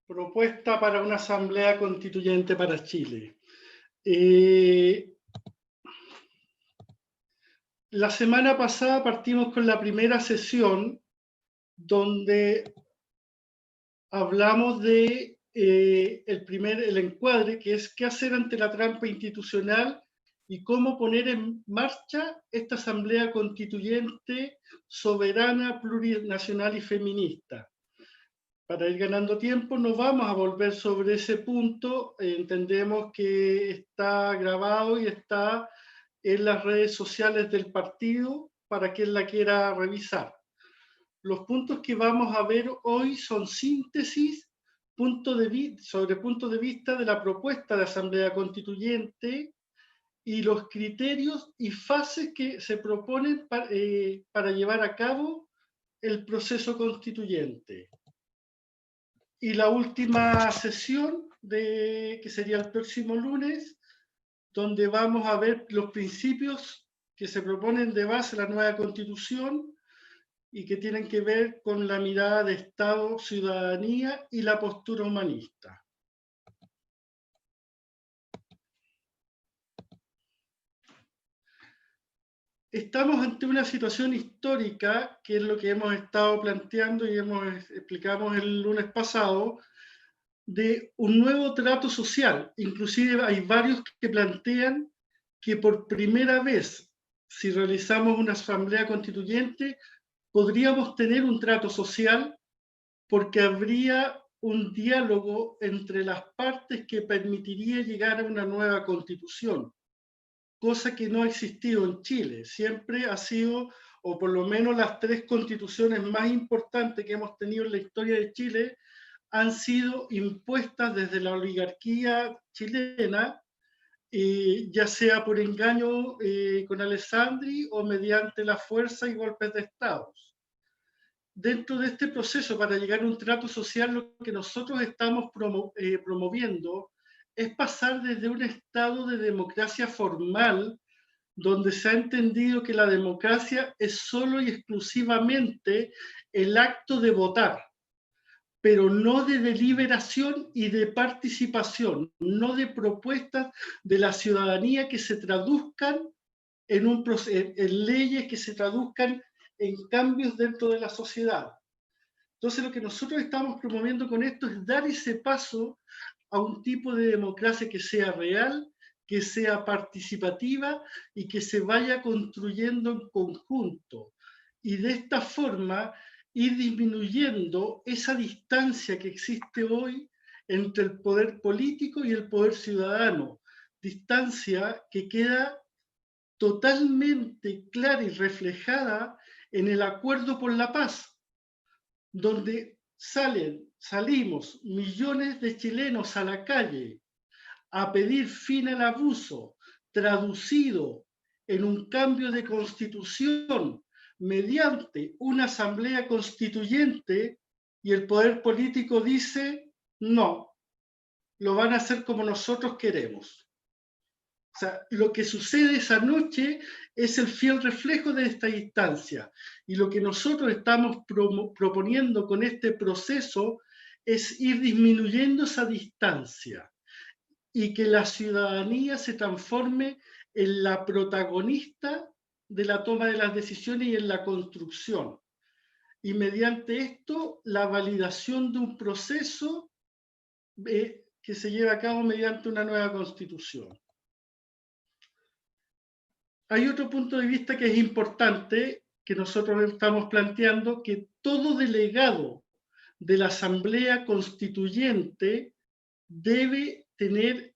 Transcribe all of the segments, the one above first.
Propuesta para una asamblea constituyente para Chile. La semana pasada partimos con la primera sesión donde hablamos de el encuadre, que es qué hacer ante la trampa institucional y cómo poner en marcha esta asamblea constituyente soberana, plurinacional y feminista. Para ir ganando tiempo, no vamos a volver sobre ese punto. Entendemos que está grabado y está en las redes sociales del partido para quien la quiera revisar. Los puntos que vamos a ver hoy son síntesis sobre puntos de vista de la propuesta de Asamblea Constituyente y los criterios y fases que se proponen para llevar a cabo el proceso constituyente. Y la última sesión, que sería el próximo lunes, donde vamos a ver los principios que se proponen de base a la nueva Constitución y que tienen que ver con la mirada de Estado, ciudadanía y la postura humanista. Estamos ante una situación histórica, que es lo que hemos estado planteando y explicamos el lunes pasado, de un nuevo trato social. Inclusive hay varios que plantean que por primera vez, si realizamos una asamblea constituyente, podríamos tener un trato social porque habría un diálogo entre las partes que permitiría llegar a una nueva constitución, cosa que no ha existido en Chile. Siempre ha sido, o por lo menos las tres constituciones más importantes que hemos tenido en la historia de Chile, han sido impuestas desde la oligarquía chilena, ya sea por engaño con Alessandri o mediante la fuerza y golpes de Estado. Dentro de este proceso, para llegar a un trato social, lo que nosotros estamos promoviendo es pasar desde un estado de democracia formal, donde se ha entendido que la democracia es solo y exclusivamente el acto de votar, pero no de deliberación y de participación, no de propuestas de la ciudadanía que se traduzcan en leyes, que se traduzcan en cambios dentro de la sociedad. Entonces, lo que nosotros estamos promoviendo con esto es dar ese paso a un tipo de democracia que sea real, que sea participativa y que se vaya construyendo en conjunto. Y de esta forma ir disminuyendo esa distancia que existe hoy entre el poder político y el poder ciudadano. Distancia que queda totalmente clara y reflejada en el Acuerdo por la Paz, donde salimos millones de chilenos a la calle a pedir fin al abuso, traducido en un cambio de constitución mediante una asamblea constituyente, y el poder político dice, no, lo van a hacer como nosotros queremos. O sea, lo que sucede esa noche es el fiel reflejo de esta instancia. Y lo que nosotros estamos proponiendo con este proceso es ir disminuyendo esa distancia y que la ciudadanía se transforme en la protagonista de la toma de las decisiones y en la construcción. Y mediante esto, la validación de un proceso que se lleva a cabo mediante una nueva constitución. Hay otro punto de vista que es importante, que nosotros estamos planteando, que todo delegado de la Asamblea Constituyente debe tener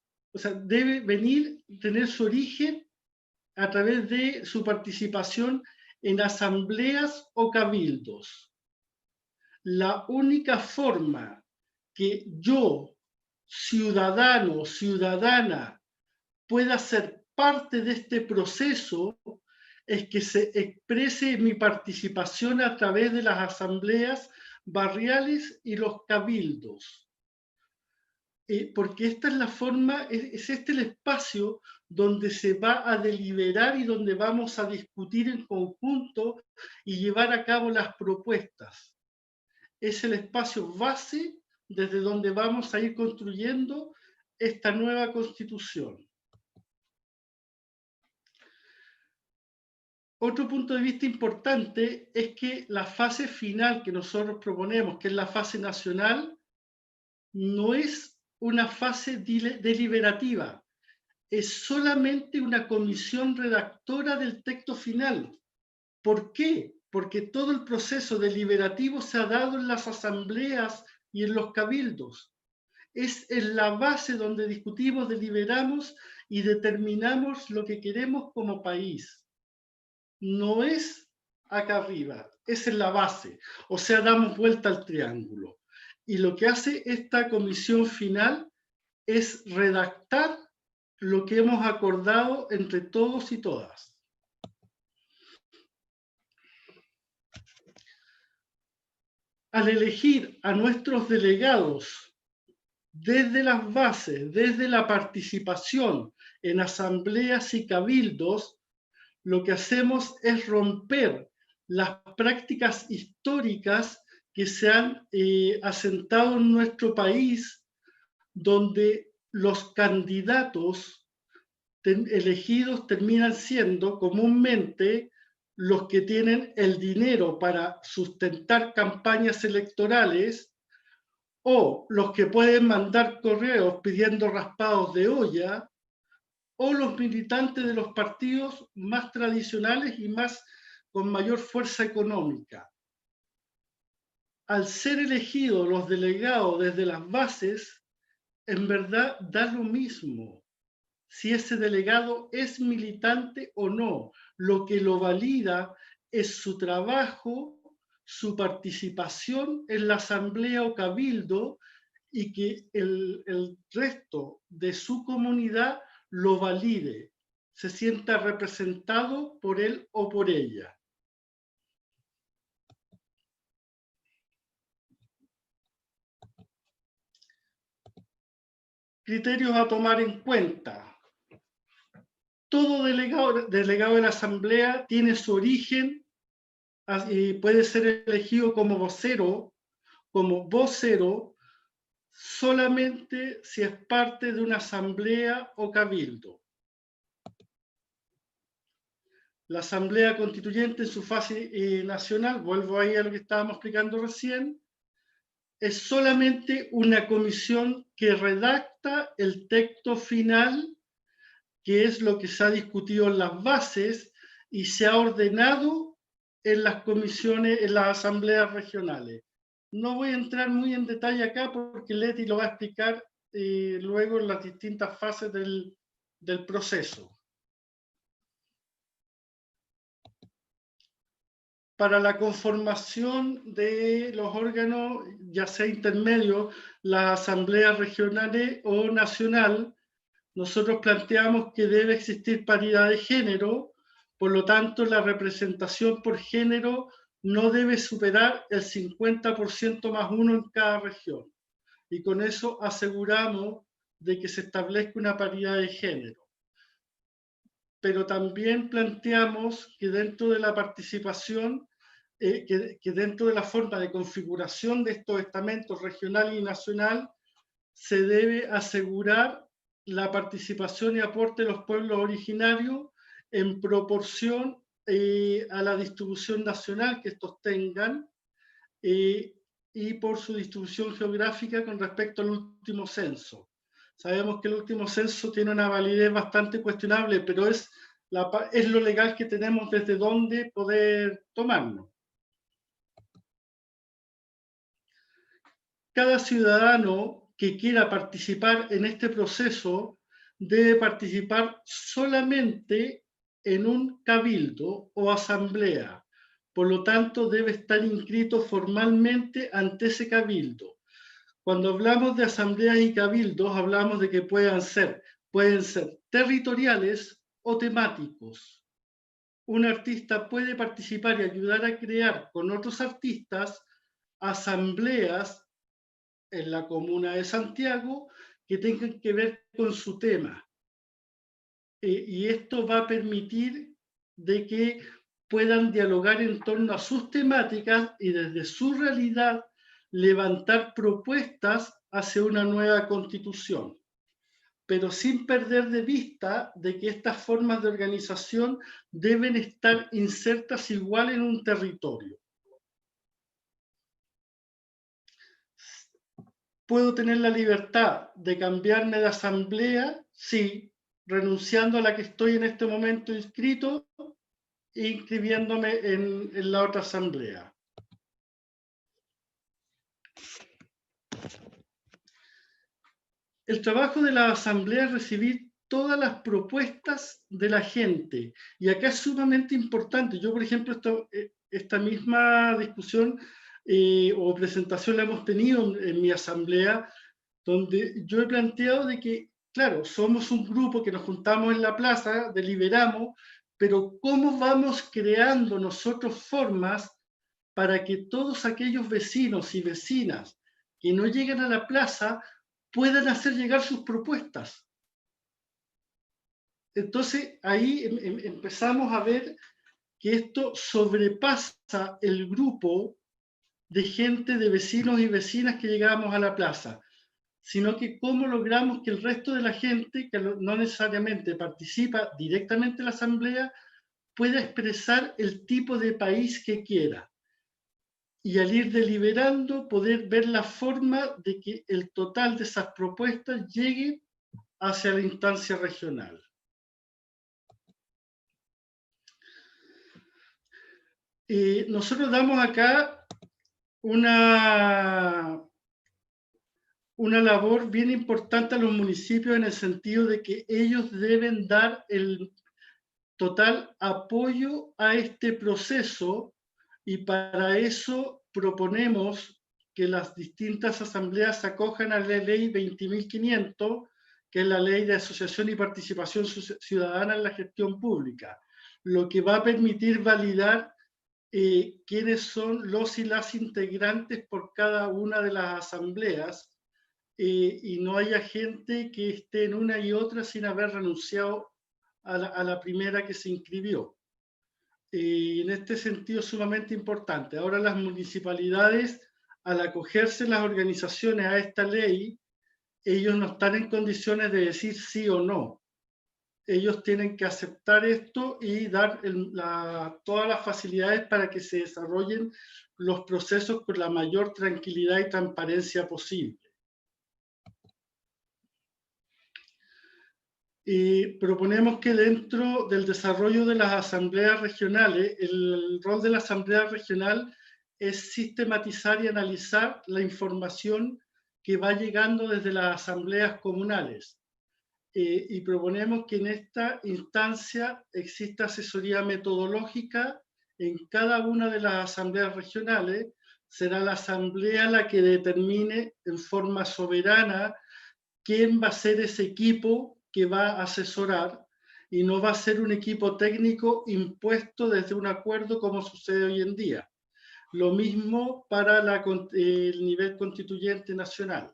su origen a través de su participación en asambleas o cabildos. La única forma que yo, ciudadano o ciudadana, pueda ser parte de este proceso es que se exprese mi participación a través de las asambleas barriales y los cabildos. Porque esta es la forma, es este el espacio donde se va a deliberar y donde vamos a discutir en conjunto y llevar a cabo las propuestas. Es el espacio base desde donde vamos a ir construyendo esta nueva constitución. Otro punto de vista importante es que la fase final que nosotros proponemos, que es la fase nacional, no es una fase deliberativa, es solamente una comisión redactora del texto final. ¿Por qué? Porque todo el proceso deliberativo se ha dado en las asambleas y en los cabildos. Es en la base donde discutimos, deliberamos y determinamos lo que queremos como país. No es acá arriba, es en la base. O sea, damos vuelta al triángulo. Y lo que hace esta comisión final es redactar lo que hemos acordado entre todos y todas. Al elegir a nuestros delegados desde las bases, desde la participación en asambleas y cabildos, lo que hacemos es romper las prácticas históricas que se han asentado en nuestro país, donde los candidatos elegidos terminan siendo comúnmente los que tienen el dinero para sustentar campañas electorales o los que pueden mandar correos pidiendo raspados de olla o los militantes de los partidos más tradicionales y más con mayor fuerza económica. Al ser elegidos los delegados desde las bases, en verdad da lo mismo si ese delegado es militante o no. Lo que lo valida es su trabajo, su participación en la asamblea o cabildo y que el resto de su comunidad lo valide, se sienta representado por él o por ella. Criterios a tomar en cuenta. Todo delegado de la asamblea tiene su origen y puede ser elegido como vocero solamente si es parte de una asamblea o cabildo. La asamblea constituyente en su fase nacional, vuelvo ahí a lo que estábamos explicando recién, es solamente una comisión que redacta el texto final, que es lo que se ha discutido en las bases y se ha ordenado en las comisiones, en las asambleas regionales. No voy a entrar muy en detalle acá porque Leti lo va a explicar luego en las distintas fases del proceso. Para la conformación de los órganos, ya sea intermedios, las asambleas regionales o nacional, nosotros planteamos que debe existir paridad de género, por lo tanto la representación por género no debe superar el 50% más uno en cada región. Y con eso aseguramos de que se establezca una paridad de género. Pero también planteamos que dentro de la participación, que dentro de la forma de configuración de estos estamentos regional y nacional, se debe asegurar la participación y aporte de los pueblos originarios en proporción a la distribución nacional que estos tengan y por su distribución geográfica con respecto al último censo. Sabemos que el último censo tiene una validez bastante cuestionable, pero es lo legal que tenemos desde donde poder tomarlo. Cada ciudadano que quiera participar en este proceso debe participar solamente en un cabildo o asamblea. Por lo tanto, debe estar inscrito formalmente ante ese cabildo. Cuando hablamos de asambleas y cabildos, hablamos de que pueden ser territoriales o temáticos. Un artista puede participar y ayudar a crear con otros artistas asambleas en la comuna de Santiago que tengan que ver con su tema. Y esto va a permitir de que puedan dialogar en torno a sus temáticas y desde su realidad levantar propuestas hacia una nueva constitución, pero sin perder de vista de que estas formas de organización deben estar insertas igual en un territorio. ¿Puedo tener la libertad de cambiarme de asamblea? Sí, renunciando a la que estoy en este momento inscrito e inscribiéndome en la otra asamblea. El trabajo de la asamblea es recibir todas las propuestas de la gente. Y acá es sumamente importante. Yo, por ejemplo, esta misma discusión o presentación la hemos tenido en mi asamblea, donde yo he planteado de que, claro, somos un grupo que nos juntamos en la plaza, deliberamos, pero ¿cómo vamos creando nosotros formas para que todos aquellos vecinos y vecinas que no llegan a la plaza puedan hacer llegar sus propuestas? Entonces ahí empezamos a ver que esto sobrepasa el grupo de gente, de vecinos y vecinas que llegábamos a la plaza, sino que cómo logramos que el resto de la gente, que no necesariamente participa directamente en la asamblea, pueda expresar el tipo de país que quiera. Y al ir deliberando, poder ver la forma de que el total de esas propuestas llegue hacia la instancia regional. Nosotros damos acá una labor bien importante a los municipios en el sentido de que ellos deben dar el total apoyo a este proceso y para eso proponemos que las distintas asambleas se acojan a la ley 20.500, que es la ley de asociación y participación ciudadana en la gestión pública, lo que va a permitir validar quiénes son los y las integrantes por cada una de las asambleas y no haya gente que esté en una y otra sin haber renunciado a la primera que se inscribió. En este sentido es sumamente importante. Ahora las municipalidades, al acogerse las organizaciones a esta ley, ellos no están en condiciones de decir sí o no. Ellos tienen que aceptar esto y dar todas las facilidades para que se desarrollen los procesos con la mayor tranquilidad y transparencia posible. Proponemos que dentro del desarrollo de las asambleas regionales, el rol de la asamblea regional es sistematizar y analizar la información que va llegando desde las asambleas comunales. Y proponemos que en esta instancia exista asesoría metodológica en cada una de las asambleas regionales. Será la asamblea la que determine en forma soberana quién va a ser ese equipo que va a asesorar y no va a ser un equipo técnico impuesto desde un acuerdo como sucede hoy en día. Lo mismo para el nivel constituyente nacional.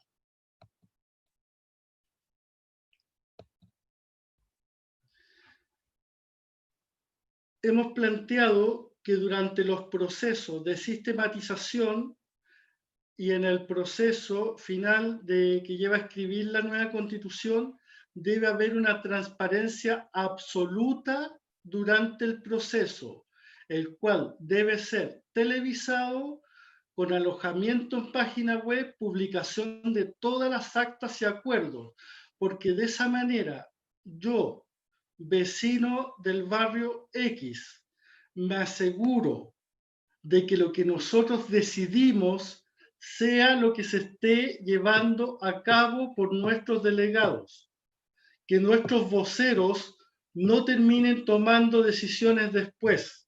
Hemos planteado que durante los procesos de sistematización y en el proceso final que lleva a escribir la nueva constitución, debe haber una transparencia absoluta durante el proceso, el cual debe ser televisado con alojamiento en página web, publicación de todas las actas y acuerdos, porque de esa manera yo, vecino del barrio X, me aseguro de que lo que nosotros decidimos sea lo que se esté llevando a cabo por nuestros delegados, que nuestros voceros no terminen tomando decisiones después,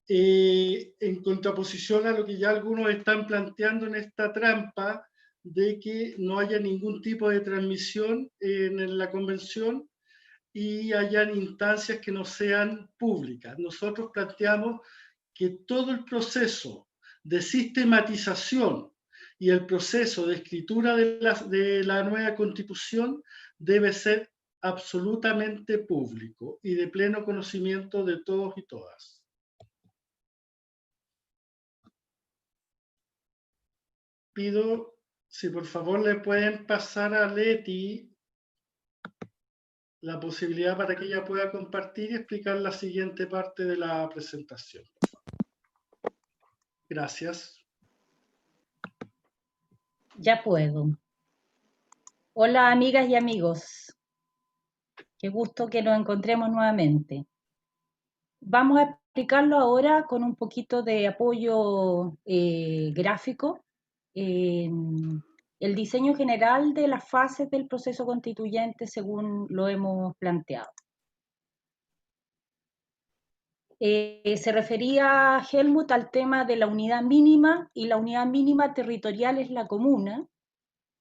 en contraposición a lo que ya algunos están planteando en esta trampa de que no haya ningún tipo de transmisión en la convención y hayan instancias que no sean públicas. Nosotros planteamos que todo el proceso de sistematización y el proceso de escritura de la nueva constitución debe ser absolutamente público y de pleno conocimiento de todos y todas. pido si por favor le pueden pasar a Leti la posibilidad para que ella pueda compartir y explicar la siguiente parte de la presentación. Gracias. Ya puedo. Hola, amigas y amigos. Qué gusto que nos encontremos nuevamente. Vamos a explicarlo ahora con un poquito de apoyo gráfico. El diseño general de las fases del proceso constituyente según lo hemos planteado. Se refería Helmut al tema de la unidad mínima, y la unidad mínima territorial es la comuna,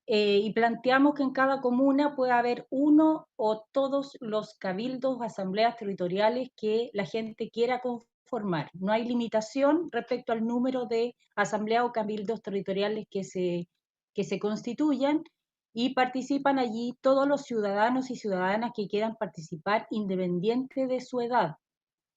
y planteamos que en cada comuna puede haber uno o todos los cabildos o asambleas territoriales que la gente quiera conformar. No hay limitación respecto al número de asambleas o cabildos territoriales que se constituyan, y participan allí todos los ciudadanos y ciudadanas que quieran participar, independiente de su edad,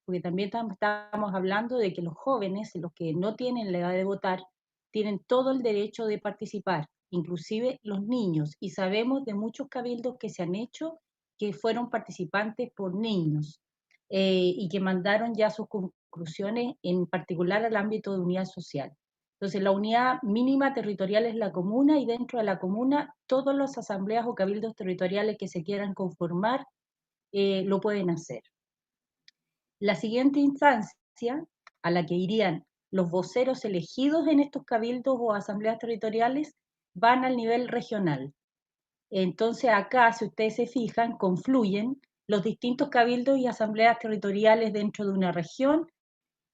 porque también estamos hablando de que los jóvenes, los que no tienen la edad de votar, tienen todo el derecho de participar, inclusive los niños, y sabemos de muchos cabildos que se han hecho que fueron participantes por niños, y que mandaron ya sus conclusiones, en particular al ámbito de unidad social. Entonces, la unidad mínima territorial es la comuna, y dentro de la comuna todas las asambleas o cabildos territoriales que se quieran conformar lo pueden hacer. La siguiente instancia a la que irían los voceros elegidos en estos cabildos o asambleas territoriales van al nivel regional. Entonces acá, si ustedes se fijan, confluyen los distintos cabildos y asambleas territoriales dentro de una región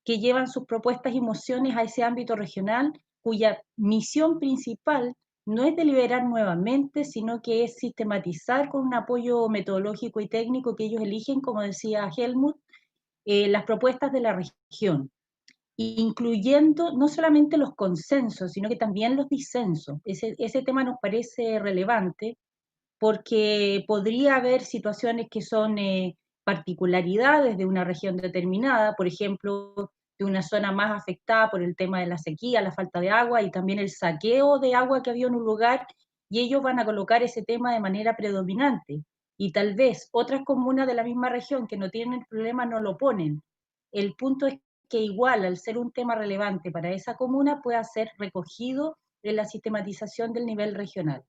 que llevan sus propuestas y mociones a ese ámbito regional, cuya misión principal no es deliberar nuevamente, sino que es sistematizar con un apoyo metodológico y técnico que ellos eligen, como decía Helmut, las propuestas de la región, incluyendo no solamente los consensos, sino que también los disensos. Ese tema nos parece relevante porque podría haber situaciones que son particularidades de una región determinada, por ejemplo, de una zona más afectada por el tema de la sequía, la falta de agua y también el saqueo de agua que había en un lugar, y ellos van a colocar ese tema de manera predominante. Y tal vez otras comunas de la misma región que no tienen el problema no lo ponen. El punto es que igual, al ser un tema relevante para esa comuna, pueda ser recogido en la sistematización del nivel regional.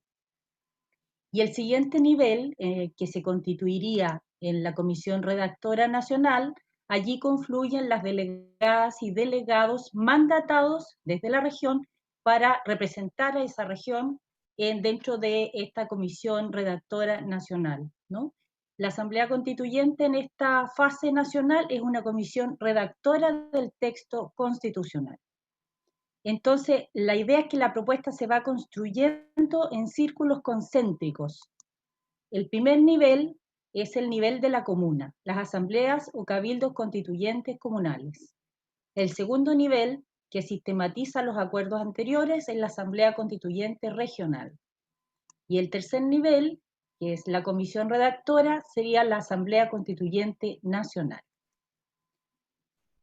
Y el siguiente nivel, que se constituiría en la Comisión Redactora Nacional, allí confluyen las delegadas y delegados mandatados desde la región para representar a esa región dentro de esta Comisión Redactora Nacional, ¿no? La Asamblea Constituyente en esta fase nacional es una comisión redactora del texto constitucional. Entonces, la idea es que la propuesta se va construyendo en círculos concéntricos. El primer nivel es el nivel de la comuna, las asambleas o cabildos constituyentes comunales. El segundo nivel, que sistematiza los acuerdos anteriores, es la asamblea constituyente regional. Y el tercer nivel, que es la comisión redactora, sería la asamblea constituyente nacional.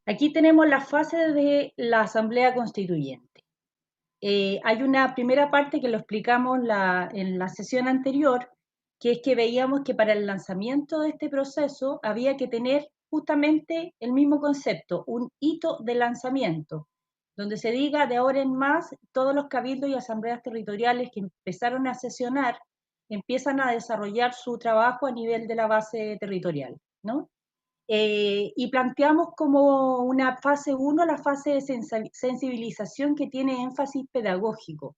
Aquí tenemos la fase de la asamblea constituyente. Hay una primera parte que lo explicamos en la sesión anterior, que es que veíamos que para el lanzamiento de este proceso había que tener justamente el mismo concepto, un hito de lanzamiento, donde se diga de ahora en más todos los cabildos y asambleas territoriales que empezaron a sesionar empiezan a desarrollar su trabajo a nivel de la base territorial, ¿no? Y planteamos como una fase 1 la fase de sensibilización que tiene énfasis pedagógico.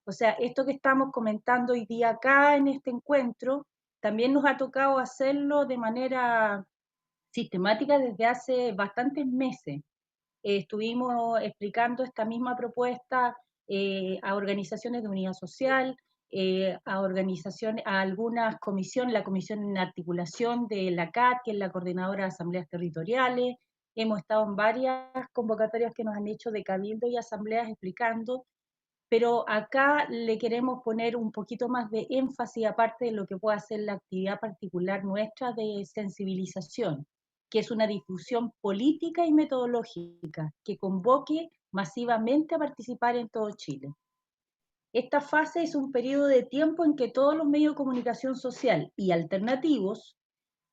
O sea, esto que estamos comentando hoy día acá en este encuentro, también nos ha tocado hacerlo de manera sistemática desde hace bastantes meses. Estuvimos explicando esta misma propuesta a organizaciones de unidad social, a organizaciones, a algunas comisiones, la comisión en articulación de la CAT, que es la Coordinadora de Asambleas Territoriales. Hemos estado en varias convocatorias que nos han hecho de cabildo y asambleas explicando, pero acá le queremos poner un poquito más de énfasis, aparte de lo que pueda ser la actividad particular nuestra de sensibilización, que es una difusión política y metodológica que convoque masivamente a participar en todo Chile. Esta fase es un periodo de tiempo en que todos los medios de comunicación social y alternativos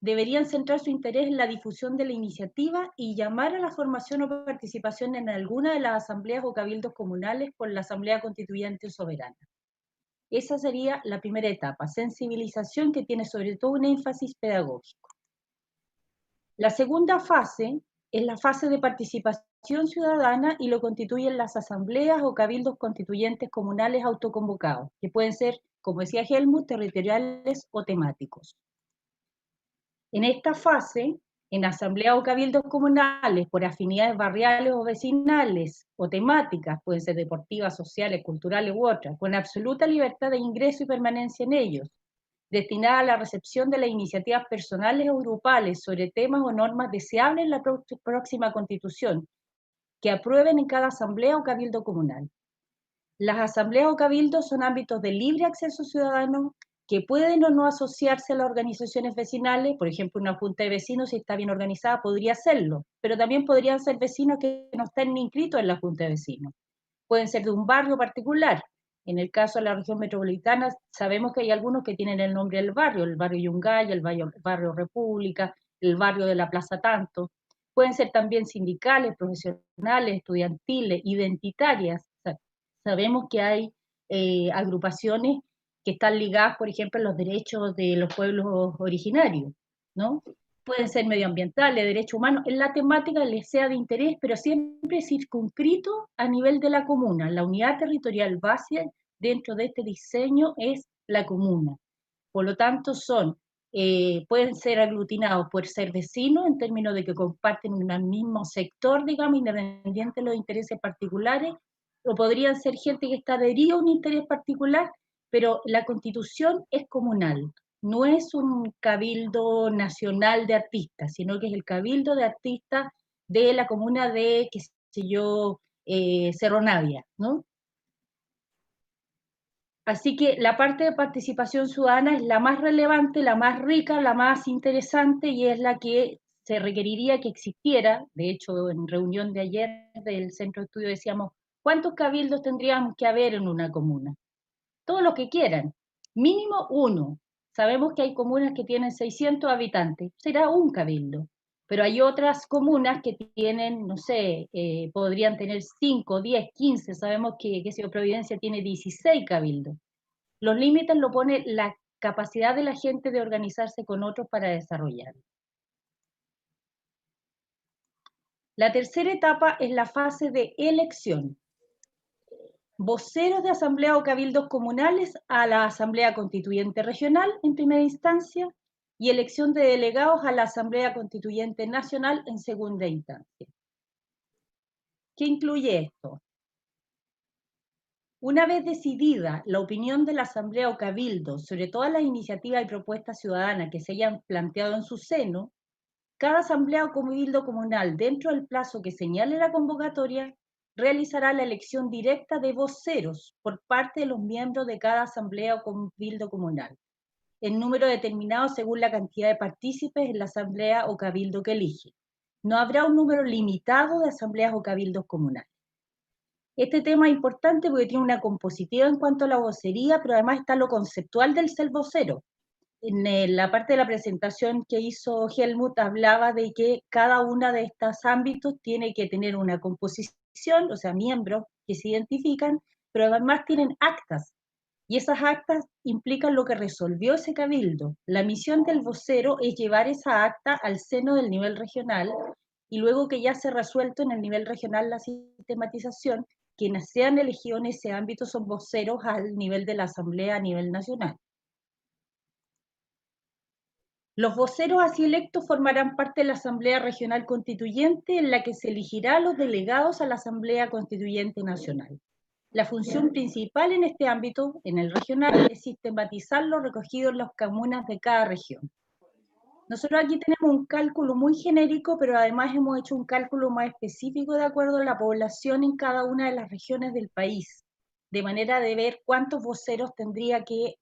deberían centrar su interés en la difusión de la iniciativa y llamar a la formación o participación en alguna de las asambleas o cabildos comunales por la Asamblea Constituyente Soberana. Esa sería la primera etapa, sensibilización, que tiene sobre todo un énfasis pedagógico. La segunda fase es la fase de participación ciudadana y lo constituyen las asambleas o cabildos constituyentes comunales autoconvocados, que pueden ser, como decía Helmut, territoriales o temáticos. En esta fase, en asambleas o cabildos comunales por afinidades barriales o vecinales o temáticas, pueden ser deportivas, sociales, culturales u otras, con absoluta libertad de ingreso y permanencia en ellos, destinada a la recepción de las iniciativas personales o grupales sobre temas o normas deseables en la próxima Constitución, que aprueben en cada asamblea o cabildo comunal. Las asambleas o cabildos son ámbitos de libre acceso ciudadano que pueden o no asociarse a las organizaciones vecinales. Por ejemplo, una junta de vecinos, si está bien organizada, podría hacerlo, pero también podrían ser vecinos que no estén inscritos en la junta de vecinos. Pueden ser de un barrio particular. En el caso de la región metropolitana, sabemos que hay algunos que tienen el nombre del barrio, el barrio Yungay, el barrio República, el barrio de la Plaza Tanto. Pueden ser también sindicales, profesionales, estudiantiles, identitarias. Sabemos que hay agrupaciones que están ligadas, por ejemplo, a los derechos de los pueblos originarios, ¿no? Pueden ser medioambientales, derechos humanos, en la temática les sea de interés, pero siempre circunscrito a nivel de la comuna. La unidad territorial base dentro de este diseño es la comuna. Por lo tanto, pueden ser aglutinados por ser vecinos en términos de que comparten un mismo sector, digamos, independiente de los intereses particulares, o podrían ser gente que está adherida a un interés particular, pero la constitución es comunal. No es un cabildo nacional de artistas, sino que es el cabildo de artistas de la comuna de, qué sé yo, Cerro Navia, ¿no? Así que la parte de participación ciudadana es la más relevante, la más rica, la más interesante y es la que se requeriría que existiera. De hecho, en reunión de ayer del centro de estudio decíamos, ¿cuántos cabildos tendríamos que haber en una comuna? Todos los que quieran, mínimo uno. Sabemos que hay comunas que tienen 600 habitantes, será un cabildo, pero hay otras comunas que tienen, no sé, podrían tener 5, 10, 15, sabemos que Providencia tiene 16 cabildos. Los límites lo pone la capacidad de la gente de organizarse con otros para desarrollar. La tercera etapa es la fase de elección. Voceros de asamblea o cabildos comunales a la Asamblea Constituyente Regional en primera instancia y elección de delegados a la Asamblea Constituyente Nacional en segunda instancia. ¿Qué incluye esto? Una vez decidida la opinión de la Asamblea o Cabildo sobre todas las iniciativas y propuestas ciudadanas que se hayan planteado en su seno, cada Asamblea o Cabildo comunal, dentro del plazo que señale la convocatoria, realizará la elección directa de voceros por parte de los miembros de cada Asamblea o Cabildo comunal, en número determinado según la cantidad de partícipes en la Asamblea o Cabildo que elige. No habrá un número limitado de asambleas o cabildos comunales. Este tema es importante porque tiene una compositiva en cuanto a la vocería, pero además está lo conceptual del ser vocero. En la parte de la presentación que hizo Helmut hablaba de que cada uno de estos ámbitos tiene que tener una composición, o sea, miembros que se identifican, pero además tienen actas. Y esas actas implican lo que resolvió ese cabildo. La misión del vocero es llevar esa acta al seno del nivel regional y luego que ya se ha resuelto en el nivel regional la sistematización, quienes sean elegidos en ese ámbito son voceros al nivel de la Asamblea a nivel nacional. Los voceros así electos formarán parte de la Asamblea Regional Constituyente en la que se elegirá a los delegados a la Asamblea Constituyente Nacional. La función principal en este ámbito, en el regional, es sistematizar lo recogido en las comunas de cada región. Nosotros aquí tenemos un cálculo muy genérico, pero además hemos hecho un cálculo más específico de acuerdo a la población en cada una de las regiones del país, de manera de ver cuántos voceros tendría que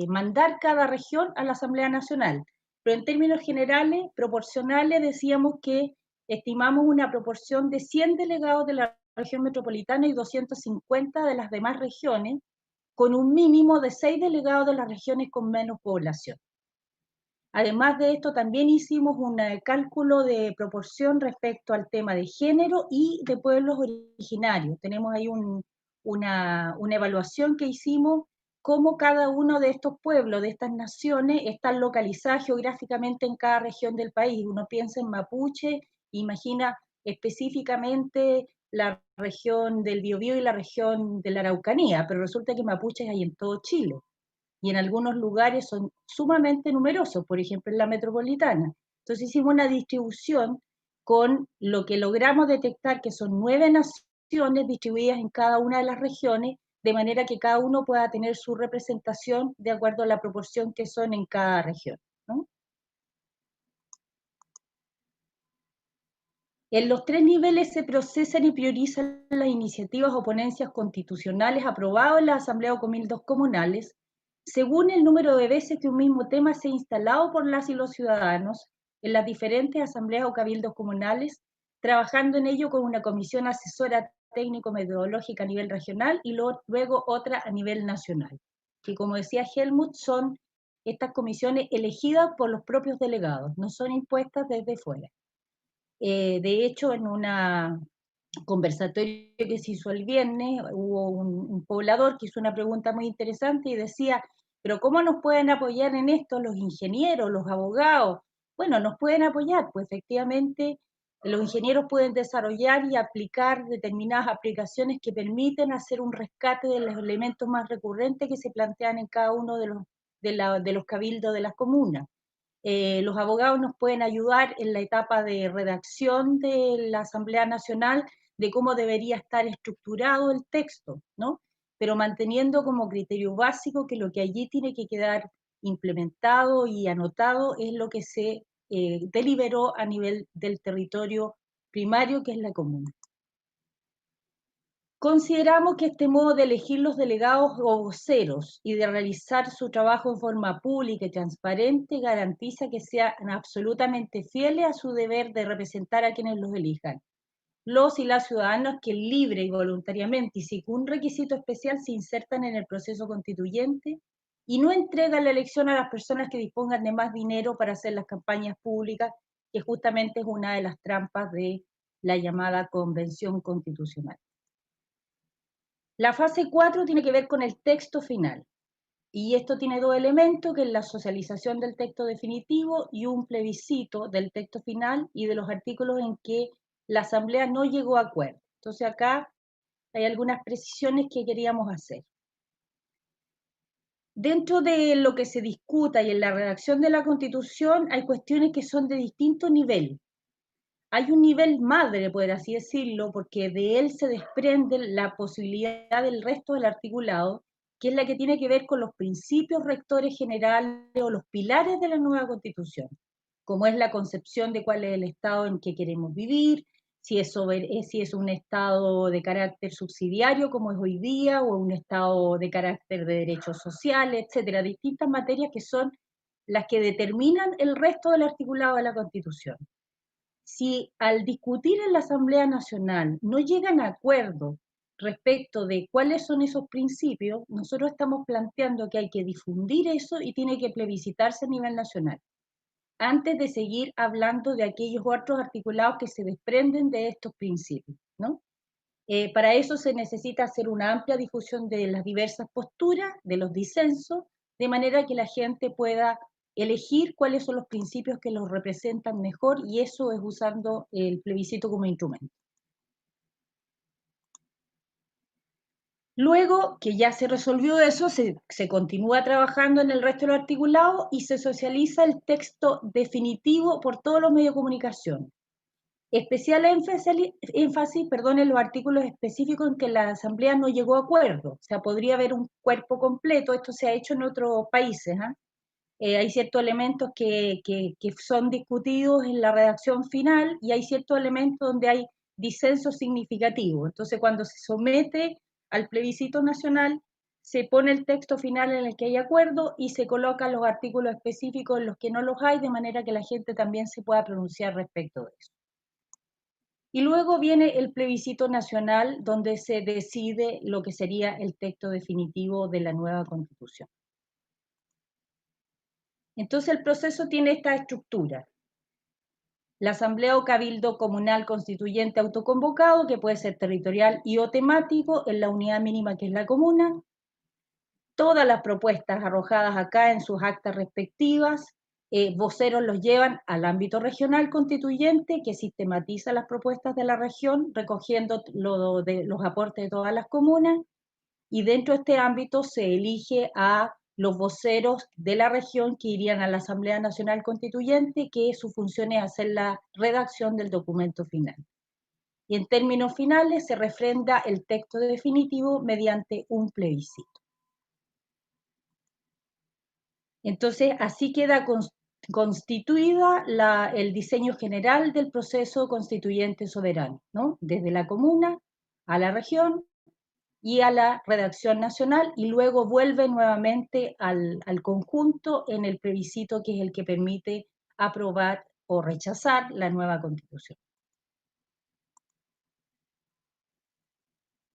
mandar cada región a la Asamblea Nacional. Pero en términos generales, proporcionales, decíamos que estimamos una proporción de 100 delegados de la región metropolitana y 250 de las demás regiones, con un mínimo de 6 delegados de las regiones con menos población. Además de esto, también hicimos un cálculo de proporción respecto al tema de género y de pueblos originarios. Tenemos ahí una evaluación que hicimos, cómo cada uno de estos pueblos, de estas naciones, están localizadas geográficamente en cada región del país. Uno piensa en mapuche, imagina específicamente la región del Biobío y la región de la Araucanía, pero resulta que mapuches hay en todo Chile y en algunos lugares son sumamente numerosos, por ejemplo en la metropolitana. Entonces hicimos una distribución con lo que logramos detectar, que son 9 naciones distribuidas en cada una de las regiones, de manera que cada uno pueda tener su representación de acuerdo a la proporción que son en cada región, ¿no? En los 3 niveles se procesan y priorizan las iniciativas o ponencias constitucionales aprobadas en la Asamblea o Cabildos comunales, según el número de veces que un mismo tema sea instalado por las y los ciudadanos en las diferentes asambleas o cabildos comunales, trabajando en ello con una comisión asesora técnico-metodológica a nivel regional y luego otra a nivel nacional. Que como decía Helmut, son estas comisiones elegidas por los propios delegados, no son impuestas desde fuera. De hecho, en una conversatorio que se hizo el viernes, hubo un poblador que hizo una pregunta muy interesante y decía, pero ¿cómo nos pueden apoyar en esto los ingenieros, los abogados? Bueno, nos pueden apoyar, pues efectivamente los ingenieros pueden desarrollar y aplicar determinadas aplicaciones que permiten hacer un rescate de los elementos más recurrentes que se plantean en cada uno de los cabildos de las comunas. Los abogados nos pueden ayudar en la etapa de redacción de la Asamblea Nacional de cómo debería estar estructurado el texto, ¿no? Pero manteniendo como criterio básico que lo que allí tiene que quedar implementado y anotado es lo que se deliberó a nivel del territorio primario, que es la comuna. Consideramos que este modo de elegir los delegados o voceros y de realizar su trabajo en forma pública y transparente garantiza que sean absolutamente fieles a su deber de representar a quienes los elijan. Los y las ciudadanos que libre y voluntariamente y sin un requisito especial se insertan en el proceso constituyente y no entregan la elección a las personas que dispongan de más dinero para hacer las campañas públicas, que justamente es una de las trampas de la llamada Convención Constitucional. La fase 4 tiene que ver con el texto final. Y esto tiene 2 elementos, que es la socialización del texto definitivo y un plebiscito del texto final y de los artículos en que la Asamblea no llegó a acuerdo. Entonces acá hay algunas precisiones que queríamos hacer. Dentro de lo que se discuta y en la redacción de la Constitución hay cuestiones que son de distinto nivel. Hay un nivel madre, por así decirlo, porque de él se desprende la posibilidad del resto del articulado, que es la que tiene que ver con los principios rectores generales o los pilares de la nueva Constitución, como es la concepción de cuál es el Estado en que queremos vivir, si es un Estado de carácter subsidiario como es hoy día, o un Estado de carácter de derechos sociales, etcétera, distintas materias que son las que determinan el resto del articulado de la Constitución. Si al discutir en la Asamblea Nacional no llegan a acuerdo respecto de cuáles son esos principios, nosotros estamos planteando que hay que difundir eso y tiene que plebiscitarse a nivel nacional, antes de seguir hablando de aquellos otros articulados que se desprenden de estos principios, ¿no? Para eso se necesita hacer una amplia difusión de las diversas posturas, de los disensos, de manera que la gente pueda elegir cuáles son los principios que los representan mejor, y eso es usando el plebiscito como instrumento. Luego que ya se resolvió eso, se continúa trabajando en el resto de los articulados y se socializa el texto definitivo por todos los medios de comunicación. Especial énfasis, en los artículos específicos en que la Asamblea no llegó a acuerdo. O sea, podría haber un cuerpo completo, esto se ha hecho en otros países. Hay ciertos elementos que son discutidos en la redacción final y hay ciertos elementos donde hay disenso significativo. Entonces, cuando se somete al plebiscito nacional, se pone el texto final en el que hay acuerdo y se colocan los artículos específicos en los que no los hay, de manera que la gente también se pueda pronunciar respecto de eso. Y luego viene el plebiscito nacional, donde se decide lo que sería el texto definitivo de la nueva Constitución. Entonces el proceso tiene esta estructura. La asamblea o cabildo comunal constituyente autoconvocado, que puede ser territorial y o temático, en la unidad mínima que es la comuna. Todas las propuestas arrojadas acá en sus actas respectivas, voceros los llevan al ámbito regional constituyente, que sistematiza las propuestas de la región, recogiendo los aportes de todas las comunas, y dentro de este ámbito se elige a los voceros de la región que irían a la Asamblea Nacional Constituyente, que su función es hacer la redacción del documento final. Y en términos finales se refrenda el texto definitivo mediante un plebiscito. Entonces, así queda constituida el diseño general del proceso constituyente soberano, ¿no? Desde la comuna a la región y a la redacción nacional, y luego vuelve nuevamente al conjunto en el plebiscito, que es el que permite aprobar o rechazar la nueva Constitución.